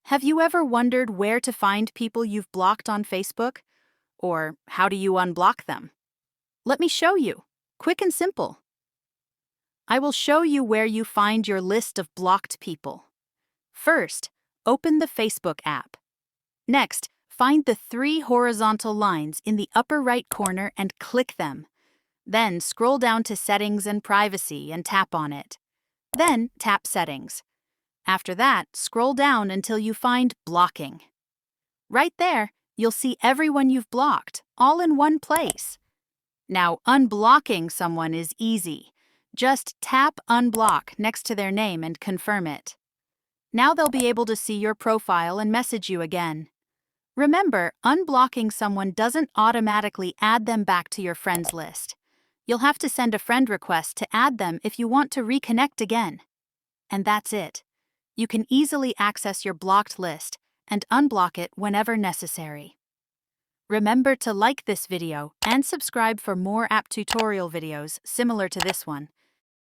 Have you ever wondered where to find people you've blocked on Facebook? Or how do you unblock them? Let me show you. Quick and simple. I will show you where you find your list of blocked people. First, open the Facebook app. Next, find the three horizontal lines in the upper right corner and click them. Then scroll down to Settings and Privacy and tap on it. Then tap Settings. After that, scroll down until you find Blocking. Right there, you'll see everyone you've blocked, all in one place. Now, unblocking someone is easy. Just tap Unblock next to their name and confirm it. Now they'll be able to see your profile and message you again. Remember, unblocking someone doesn't automatically add them back to your friends list. You'll have to send a friend request to add them if you want to reconnect again. And that's it. You can easily access your blocked list and unblock it whenever necessary. Remember to like this video and subscribe for more app tutorial videos similar to this one.